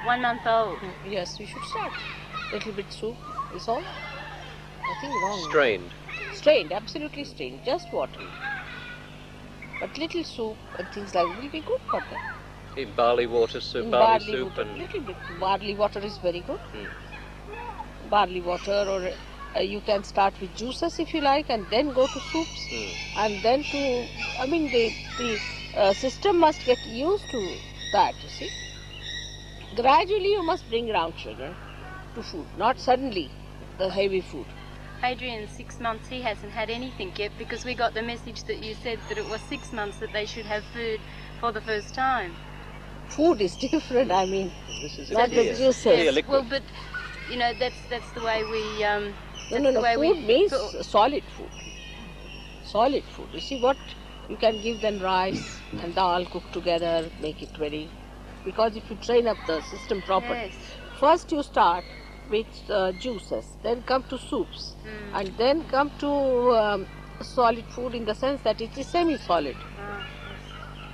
1 month old. Yes, we should start. Little bit soup is all. Nothing wrong. Strained. Strained, absolutely strained. Just water. But little soup and things like that will be good for them. In barley water soup, In barley soup water, and... little bit. Barley water is very good. Mm. Barley water, or you can start with juices if you like, and then go to soups, and then to. I mean, the system must get used to that. You see, gradually you must bring round children to food, not suddenly the heavy food. Adrian's 6 months, he hasn't had anything yet because we got the message that you said that it was 6 months that they should have food for the first time. Food is different, I mean, This is not the juices. Clear liquid. Well, but you know that's the way we. No, food means solid food. Solid food. You see what? You can give them rice and dal cooked together, make it very... Because if you train up the system properly, first you start with juices, then come to soups, and then come to solid food in the sense that it is semi-solid.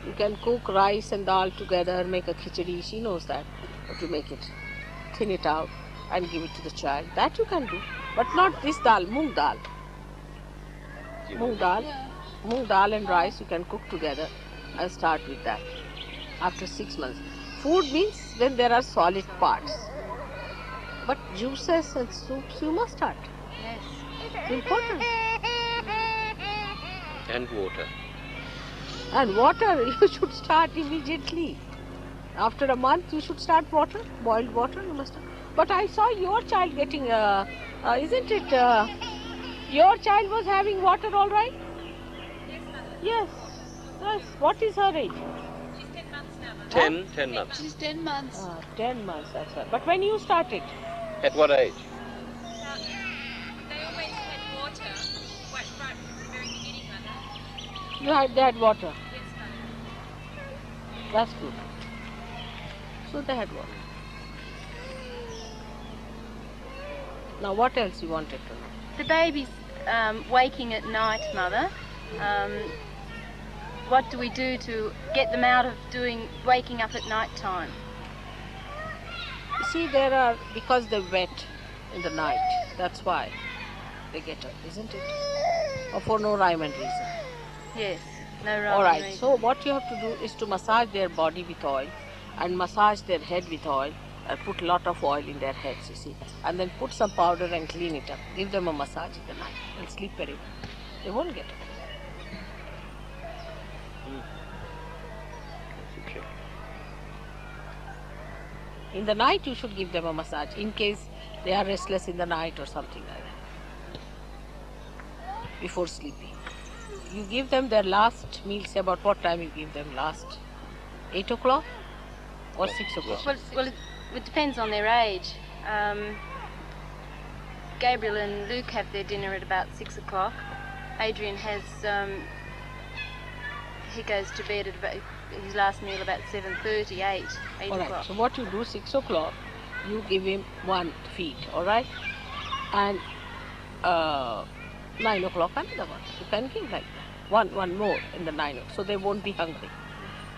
You can cook rice and dal together, make a khichdi, she knows that, how to make it, thin it out and give it to the child. That you can do, but not this dal, moong dal. Moong dal and rice you can cook together and start with that after 6 months. Food means when there are solid parts. But juices and soups you must start. Yes. It's important. And water. And water you should start immediately. After a month you should start water, boiled water you must start. But I saw your child getting, isn't it, your child was having water all right? Yes. Yes. What is her age? She's 10 months now. 10 months. She's 10 months. 10 months, that's right. But when you started? At what age? They always had water right from the very beginning, Mother. They had water. Yes, Mother. That's good. So they had water. Now what else you wanted to know? The baby's waking at night, Mother. What do we do to get them out of waking up at night time? You see, because they're wet in the night, that's why they get up, isn't it? Or for no rhyme and reason. Yes, no rhyme. Alright, so what you have to do is to massage their body with oil and massage their head with oil and put a lot of oil in their heads, you see. And then put some powder and clean it up. Give them a massage in the night and sleep very well. They won't get up. In the night you should give them a massage in case they are restless in the night or something like that. Before sleeping. You give them their last meal, say about what time you give them last? 8 o'clock or 6 o'clock? Well, it depends on their age. Gabriel and Luke have their dinner at about 6 o'clock. Adrian has, he goes to bed at about, his last meal about 7:30, 8 Alright, o'clock. so what you do, 6 o'clock, you give him one feed, alright? And 9 o'clock another one. You can give like that. One more in the 9 o'clock, so they won't be hungry.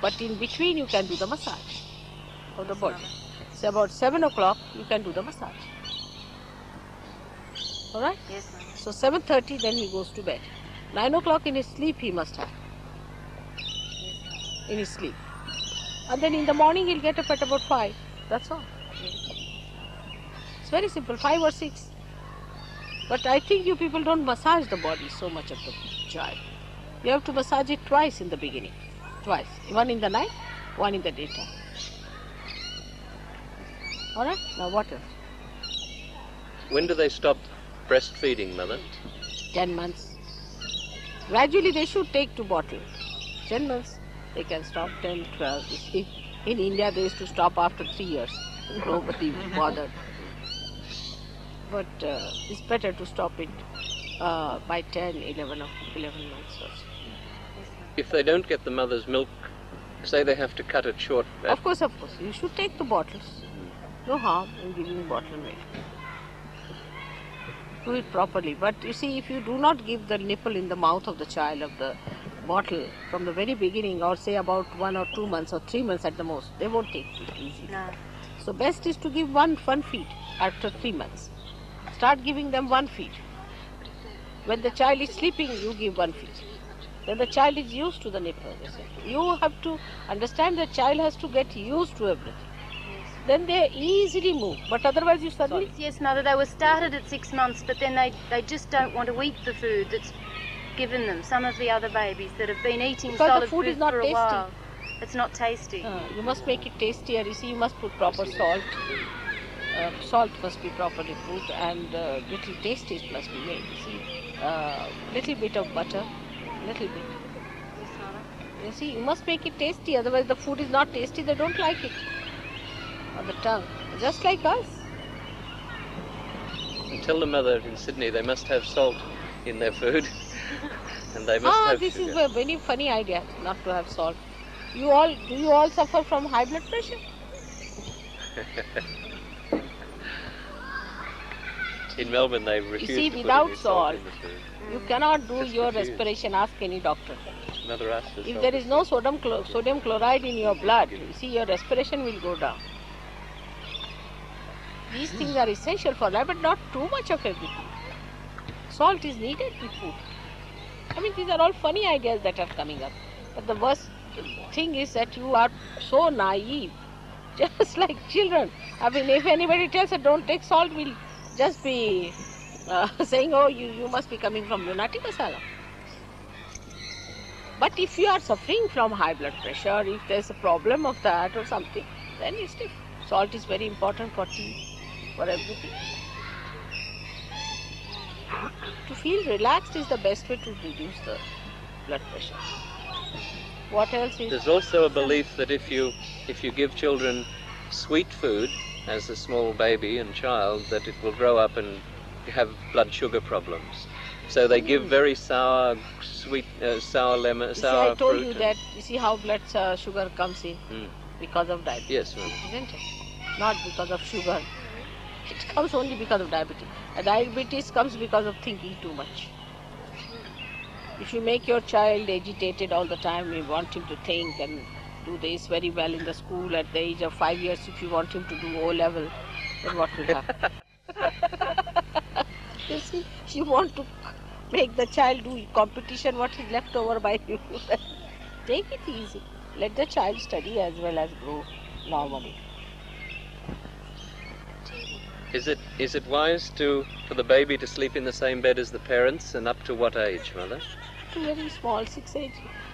But in between you can do the massage of the body. So about 7 o'clock you can do the massage. Alright? Yes, ma'am. So 7:30 then he goes to bed. 9 o'clock in his sleep he must have. In his sleep. And then in the morning he'll get up at about 5. That's all. It's very simple, 5 or 6. But I think you people don't massage the body so much of the child. You have to massage it twice in the beginning. Twice. One in the night, one in the daytime. Alright? Now what else? When do they stop breastfeeding, Mother? 10 months. Gradually they should take to bottle. 10 months. They can stop 10, 12. You see, in India they used to stop after 3 years. Nobody bothered. But it's better to stop it by 10, 11 months or so. If they don't get the mother's milk, say they have to cut it short. Of course. You should take the bottles. No harm in giving bottle milk. Do it properly. But you see, if you do not give the nipple in the mouth of the child of the bottle from the very beginning, or say about 1 or 2 months or 3 months at the most, they won't take it easily. No. So best is to give one feed after 3 months. Start giving them one feed. When the child is sleeping, you give one feed. Then the child is used to the nipple. You have to understand the child has to get used to everything. Then they easily move. But otherwise you suddenly... Yes, Mother, they were started at 6 months, but then they just don't want to eat the food that's given them. Some of the other babies that have been eating because solid the food is not for a tasty. while. It's not tasty. You must make it tastier. You see, you must put proper salt. Salt must be properly put, and little tasties must be made. You see, little bit of butter, little bit. You see, you must make it tasty. Otherwise, the food is not tasty. They don't like it on the tongue, just like us. And tell the mother in Sydney they must have salt in their food, and they must have this sugar. is a very funny idea, not to have salt. Do you all suffer from high blood pressure? In Melbourne, they refuse You see, to put without any salt in salt, the food. you cannot do Just your refuse. respiration. Ask any doctor. Mother asked us. If there is no sodium chloride in your blood, you see, your respiration will go down. These things are essential for life, but not too much of everything. Salt is needed with food. I mean, these are all funny ideas that are coming up. But the worst thing is that you are so naive, just like children. I mean, if anybody tells you don't take salt, we'll just be saying, oh, you must be coming from lunatic asylum. But if you are suffering from high blood pressure, if there's a problem of that or something, then you still. Salt is very important for tea, for everything. To feel relaxed is the best way to reduce the blood pressure. What else is? There's also a belief that if you give children sweet food as a small baby and child, that it will grow up and have blood sugar problems. So they give very sour, sweet, sour lemon, sour I told fruit. you that. You see how blood sugar comes in because of diabetes. Yes, ma'am. Isn't it? Not because of sugar. It comes only because of diabetes. And diabetes comes because of thinking too much. If you make your child agitated all the time, you want him to think and do this very well in the school at the age of 5 years, if you want him to do O level, then what will happen? You see, you want to make the child do competition, what is left over by you. Take it easy. Let the child study as well as grow normally. Is it wise for the baby to sleep in the same bed as the parents, and up to what age, Mother? To very small, 6 age.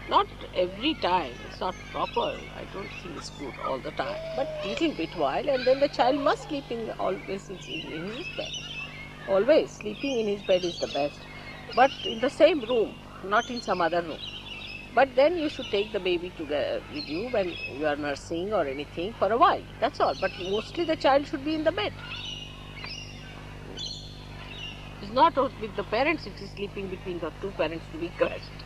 Not every time. It's not proper. I don't think it's good all the time. But little bit while, and then the child must sleep always in his bed. Always sleeping in his bed is the best. But in the same room, not in some other room. But then you should take the baby together with you when you are nursing or anything for a while. That's all. But mostly the child should be in the bed. It's not with the parents, it is sleeping between the two parents to be crushed.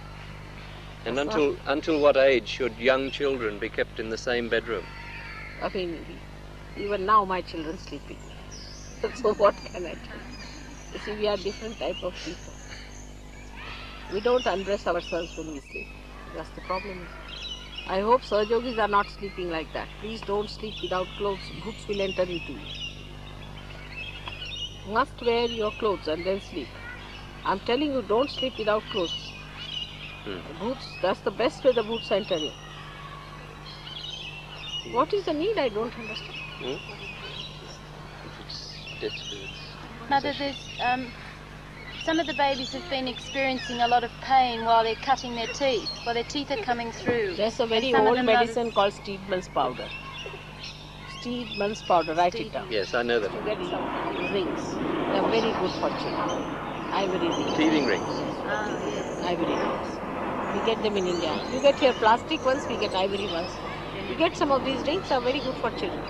And until what age should young children be kept in the same bedroom? I mean, even now my children sleeping. So what can I do? You see, we are different type of people. We don't undress ourselves when we sleep. That's the problem. I hope Sahaja-yogis are not sleeping like that. Please don't sleep without clothes. Bhoots will enter into you. Must wear your clothes and then sleep. I'm telling you, don't sleep without clothes. Bhoots, that's the best way the bhoots enter in. What is the need? I don't understand. Mother, there's, some of the babies have been experiencing a lot of pain while they're cutting their teeth, while their teeth are coming through. There's a very old medicine called Steedman's powder. Steedman's powder, write it down. Yes, I know that. You get some rings. They are very good for children. Ivory rings. Teething rings. Yes. Ivory rings. We get them in India. You get here plastic ones, we get ivory ones. You get some of these rings, are very good for children.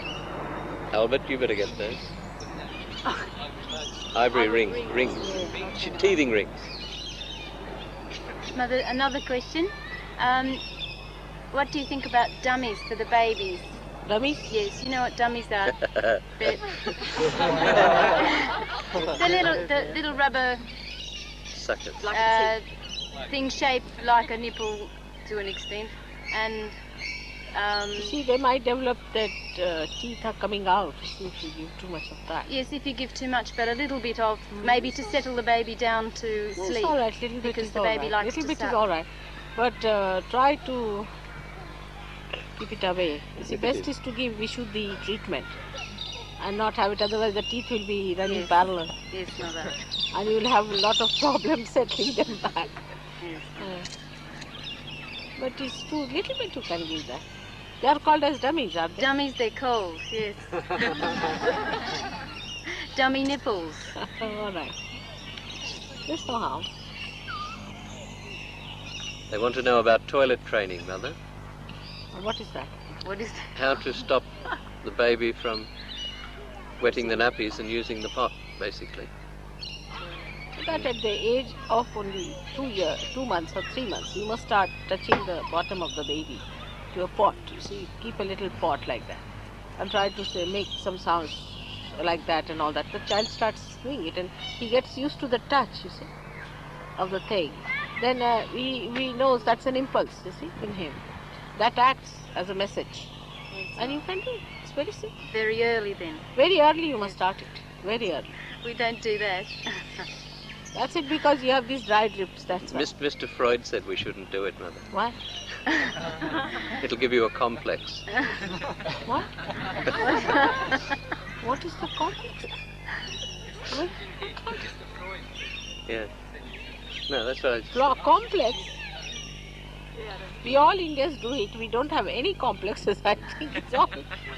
Albert, you better get those. Ivory rings. Teething rings. Mother, another question. What do you think about dummies for the babies? Dummies? Yes, you know what dummies are. the little rubber Suckers. thing shaped like a nipple to an extent, and You see, they might develop that teeth are coming out. See if you give too much of that. Yes, if you give too much, but a little bit of, maybe to settle the baby down to sleep. It's all right, little bit because is the all baby right. likes Little to bit suck. is all right, but try to keep it away. You see, best is to give Vishuddhi treatment and not have it, otherwise the teeth will be running parallel. Yes, mother. And you will have a lot of problems settling them back. Yes. But it's too little bit you can give that. They are called as dummies, aren't they? Dummies they're called, yes. Dummy nipples. All right. There's no harm. They want to know about toilet training, Mother. What is that? What is that? How to stop the baby from wetting the nappies and using the pot, basically. That at the age of only 2 months or 3 months, you must start touching the bottom of the baby to a pot. You see, keep a little pot like that and try to say, make some sounds like that and all that. The child starts doing it and he gets used to the touch, you see, of the thing. Then we know that's an impulse, you see, in him. That acts as a message. And you can do it. It's very simple. Very early then. Very early you must start it. Very early. We don't do that. That's it, because you have these dry drips, that's why. Mr. Freud said we shouldn't do it, Mother. Why? It'll give you a complex. What? What is the complex? What? Yeah. No, that's right. Complex? We all Indians do it. We don't have any complexes, I think. It's all.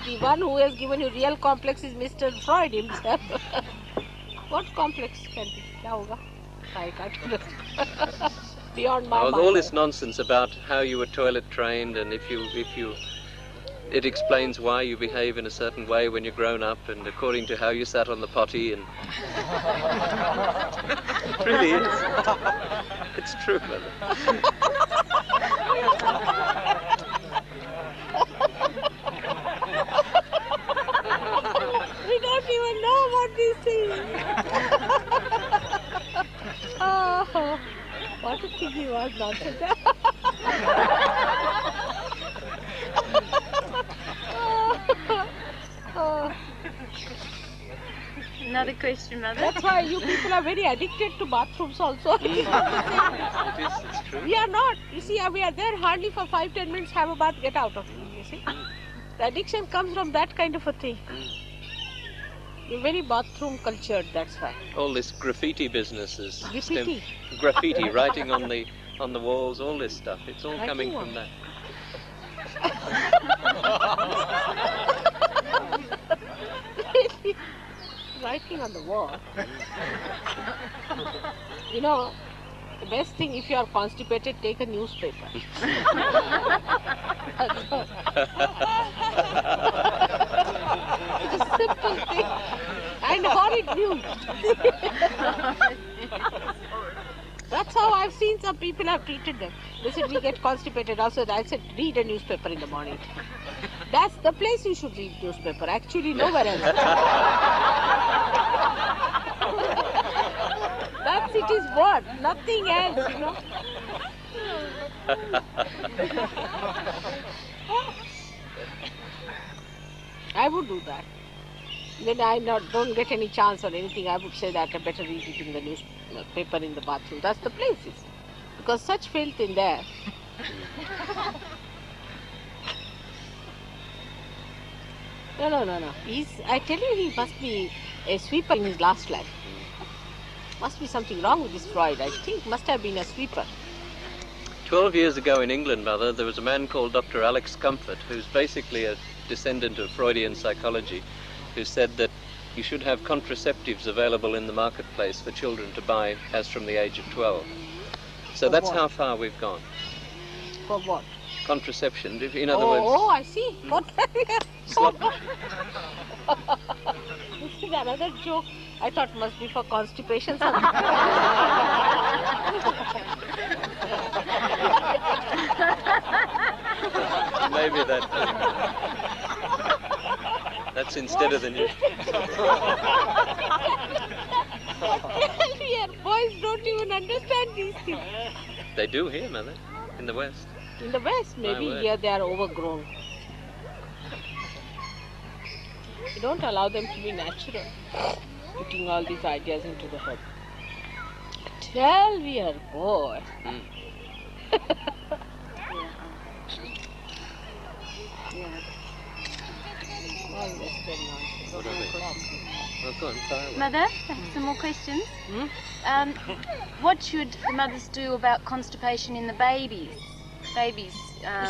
The one who has given you real complex is Mr. Freud himself. What complex can be? Kya hoga? I can't know. Beyond my mind. All this nonsense about how you were toilet trained, and it explains why you behave in a certain way when you're grown up, and according to how you sat on the potty, and it really is. It's true, Mother. We don't even know what these things. Oh, what a thing he was, nonsense. Another question, Mother. That's why you people are very addicted to bathrooms also. It's true. We are not. You see, we are there hardly for 5-10 minutes, have a bath, get out of it. You see, the addiction comes from that kind of a thing. You're very bathroom cultured, that's why. All this graffiti business is Graffiti? graffiti, writing on the walls, all this stuff. It's all coming from that. Writing on the wall. You know, the best thing, if you are constipated, take a newspaper. It's a simple thing. And horrid news. That's how I've seen some people have treated them. They said, we get constipated also. I said, read a newspaper in the morning. That's the place you should read newspaper. Actually, nowhere else. That's it is what, nothing else, you know. I would do that. When I don't get any chance or anything, I would say that I better read it in the newspaper in the bathroom. That's the place, because such filth in there. No. I tell you, he must be a sweeper in his last life. Must be something wrong with this Freud. I think must have been a sweeper. 12 years ago in England, Mother, there was a man called Dr. Alex Comfort, who's basically a descendant of Freudian psychology, who said that you should have contraceptives available in the marketplace for children to buy as from the age of 12. So For that's what? how far we've gone. For what? Contraception, in other words... Oh, I see. What? Slop. This is another joke. I thought must be for constipation. Maybe that's instead of the new... Here, boys don't even understand these things. They do here, Mother, in the West. In the West, maybe word. here they are overgrown. You don't allow them to be natural, putting all these ideas into the head. Tell me your boy. Mother, I have some more questions. What should the mothers do about constipation in the babies? You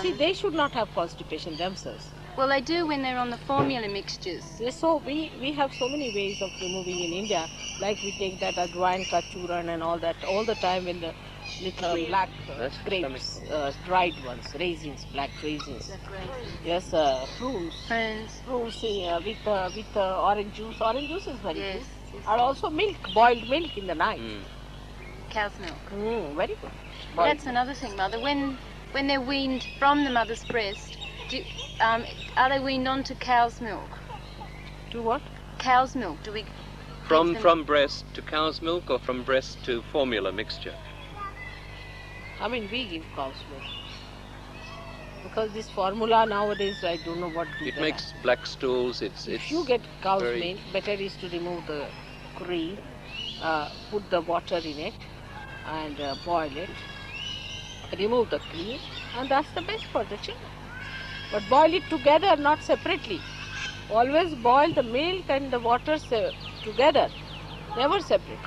see, they should not have constipation themselves. Well, they do when they're on the formula mixtures. Yes, so we have so many ways of removing in India. Like we take that ajwain ka churan and all that all the time in the little black grapes, dried ones, raisins, black raisins. Yes, prunes with orange juice. Orange juice is very good. And also milk, boiled milk in the night. Cow's milk. Very good. That's another thing, Mother. When they're weaned from the mother's breast, are they weaned onto cow's milk? To what? Cow's milk. Do we? From breast to cow's milk or from breast to formula mixture? I mean, we give cow's milk. Because this formula nowadays, I don't know what to do. It makes black stools. If you get cow's milk, better is to remove the cream, put the water in it and boil it, remove the cream, and that's the best for the children. But boil it together, not separately. Always boil the milk and the water together, never separate.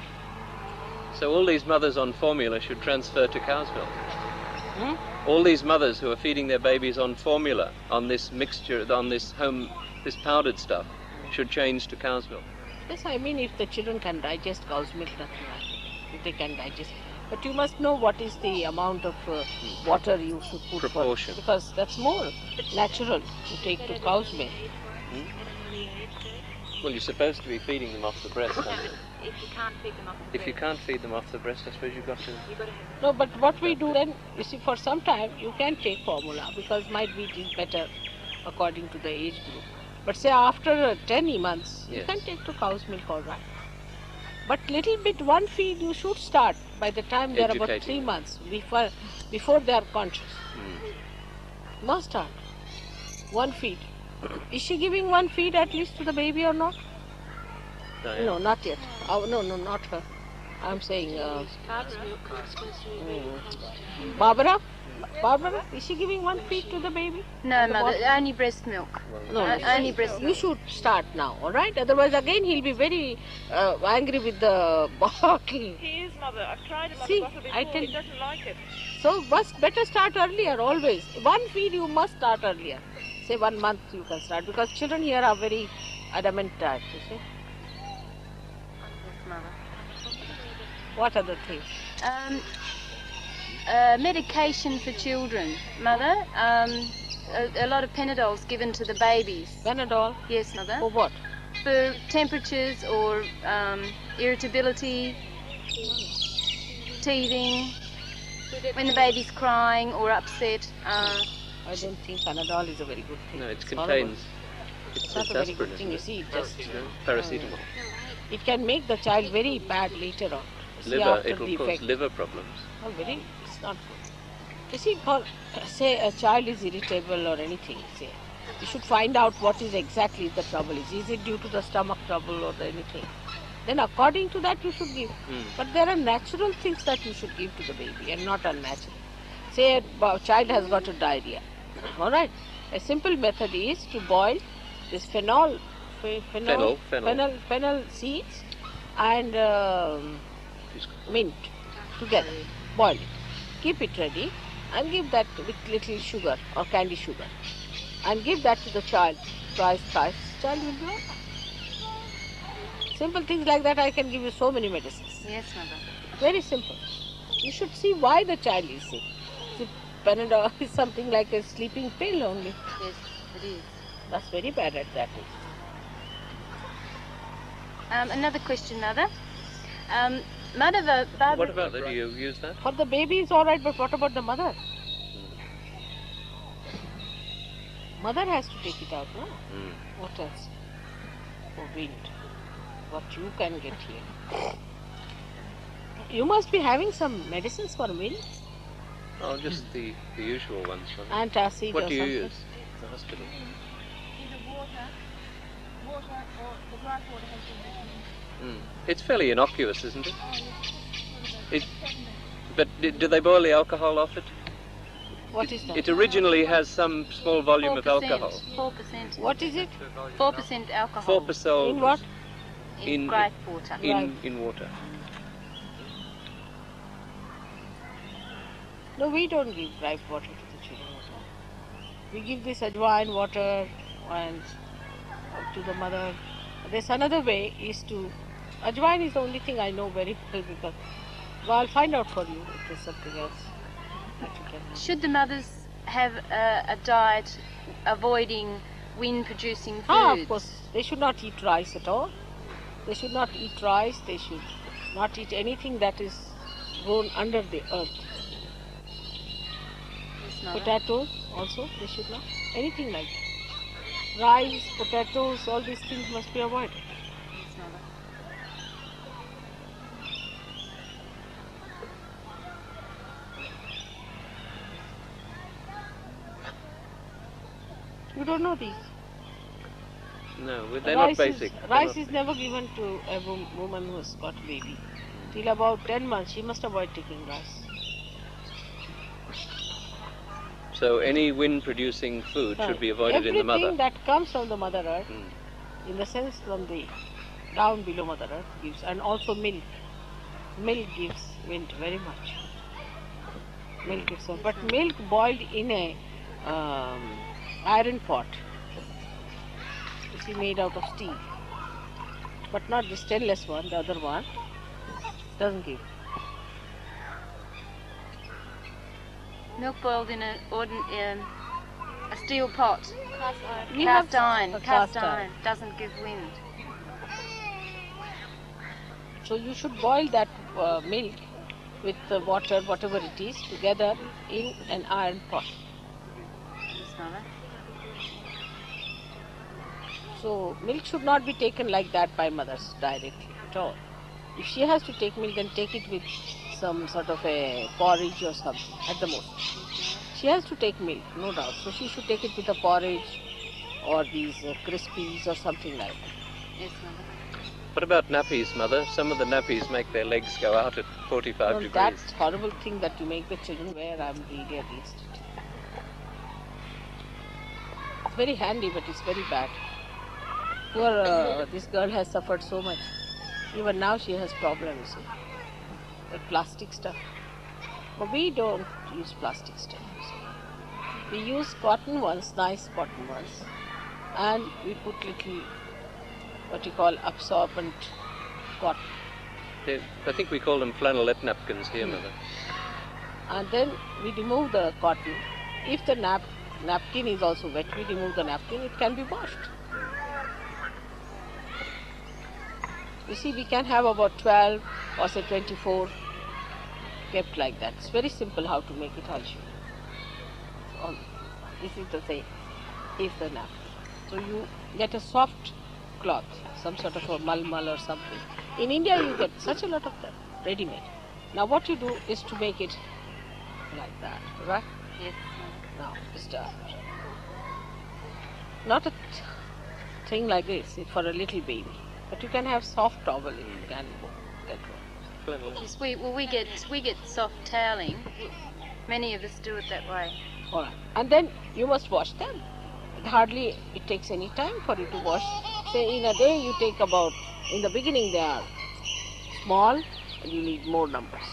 So all these mothers on formula should transfer to cow's milk? All these mothers who are feeding their babies on formula, on this mixture, on this powdered stuff, should change to cow's milk? Yes, I mean if the children can digest cow's milk, nothing like it. If they can digest. But you must know what is the amount of water you should put. Proportion. Because that's more natural to take to cow's milk. Well, you're supposed to be feeding them off the breast, aren't you? If you can't feed them off the breast. If you can't feed them off the breast, I suppose you've got to... No, but what we do then, you see, for some time you can take formula because might be it is better according to the age group. But say after 10 months, you can take to cow's milk all right. But little bit, one feed you should start by the time they are about 3 months, before they are conscious. Must start. One feed. Is she giving one feed at least to the baby or not? No, not yet. Oh, no, not her. I'm saying... Barbara, is she giving one feed to the baby? No, Mother, only breast milk. No, only breast milk. You should start now, all right? Otherwise, again, he'll be very angry with the bottle. He is, Mother. I've tried him on See, the bottle before. I tell He doesn't like it. So, better start earlier, always. One feed you must start earlier. Say 1 month you can start, because children here are very adamant type, you see. Yes, Mother. What other things? Medication for children, Mother. A lot of Panadols given to the babies. Panadol? Yes, Mother. For what? For temperatures or irritability, teething, when the baby's crying or upset. I don't think Panadol is a very good thing. No, it horrible. contains... It's not a very good thing, you see. It just paracetamol. It can make the child very bad later on. It will cause liver problems. Oh, it's not good. You see, say a child is irritable or anything, say, you should find out what is exactly the trouble is. Is it due to the stomach trouble or anything? Then according to that you should give. But there are natural things that you should give to the baby and not unnatural. Say a child has got a diarrhea. All right. A simple method is to boil this fennel seeds and mint together. Boil it. Keep it ready and give that with little sugar or candy sugar. And give that to the child twice. Child will be all right. Simple things like that, I can give you so many medicines. Yes, Mother. Very simple. You should see why the child is sick. See, Panadol is something like a sleeping pill only. Yes, it is. That's very bad at that age. Another question, Mother. Mother, What about that? Do you use that? For the baby is all right, but what about the mother? Mother has to take it out, no? What else? For wind. What you can get here. You must be having some medicines for wind. Oh, just the usual ones. Antacid What or do you something. use at the hospital? Either It's fairly innocuous, isn't it? But do they boil the alcohol off it? What is that? It originally has some small volume of 4%, alcohol. 4%. What is it? 4% alcohol. 4%. In what? In grape water. In water. No, we don't give grape water to the children. We give this ajwain water and to the mother. There's another way is to... Ajwain is the only thing I know very well because... Well, I'll find out for you if there's something else that you can have. Should the mothers have a diet avoiding wind-producing foods? Ah, of course. They should not eat rice at all. They should not eat rice. They should not eat anything that is grown under the earth. Potatoes also, they should not. Anything like that. Rice, potatoes, all these things must be avoided. You don't know these? No, they're not basic. Rice is never given to a woman who has got a baby. Till about 10 months, she must avoid taking rice. So any wind-producing food should be avoided in the mother. Everything that comes from the Mother Earth, in the sense from the down below Mother Earth gives, and also milk. Milk gives wind very much. Milk gives, but milk boiled in a iron pot. You see, made out of steel, but not the stainless one. The other one doesn't give. Milk boiled in a steel pot. Cast iron. Cast iron doesn't give wind. So you should boil that milk with the water, whatever it is, together in an iron pot. So milk should not be taken like that by mothers directly at all. If she has to take milk, then take it with some sort of a porridge or something at the most. She has to take milk, no doubt. So she should take it with a porridge or these crispies or something like that. Yes, mother. What about nappies, mother? Some of the nappies make their legs go out at 45 degrees. That's horrible thing that you make the children wear. I'm really against it. It's very handy, but it's very bad. Poor this girl has suffered so much. Even now she has problems, you see. The plastic stuff. But we don't use plastic stuff. We use cotton ones, nice cotton ones, and we put little, what you call, absorbent cotton. I think we call them flannelette napkins here, mother. And then we remove the cotton. If the napkin is also wet, we remove the napkin, it can be washed. You see, we can have about 12 or say 24 kept like that. It's very simple how to make it, I'll show you. This is the same, is the napkin. So you get a soft cloth, some sort of a malmal or something. In India you get such a lot of them, ready-made. Now what you do is to make it like that, right? Yes. Now, not a thing like this for a little baby. But you can have soft towel and you can get one. Yes, we get soft toweling. Many of us do it that way. Alright. And then you must wash them. Hardly it takes any time for you to wash. Say in a day you take about, in the beginning they are small and you need more numbers.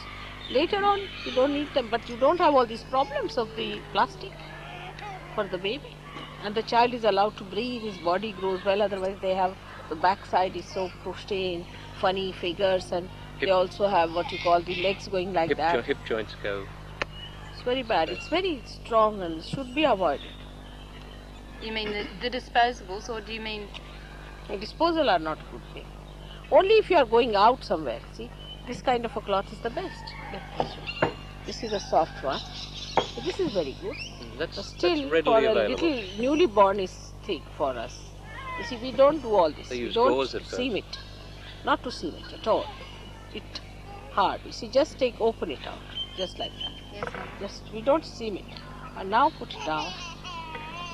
Later on you don't need them, but you don't have all these problems of the plastic for the baby. And the child is allowed to breathe, his body grows well, otherwise they have, the backside is so pushed in, funny figures, and they also have what you call the legs going like that. Hip joints go. It's very bad. It's very strong and should be avoided. You mean the disposables, or do you mean... The disposal are not a good thing. Only if you are going out somewhere. See, this kind of a cloth is the best. This is a soft one. So this is very good. That's still, readily for a available. little newly born is thick for us. You see, we don't do all this. They We use don't gauze at seam it. Not to seam it at all. It hard. You see, just open it out. Just like that. Yes, ma'am. Just, we don't seam it. And now put it down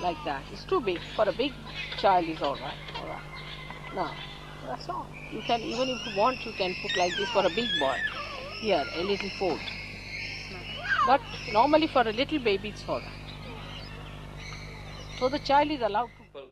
like that. It's too big. For a big child is alright. No, that's all. You can, even if you want, you can put like this for a big boy. Here, a little fold. But normally for a little baby, it's all right. So the child is allowed to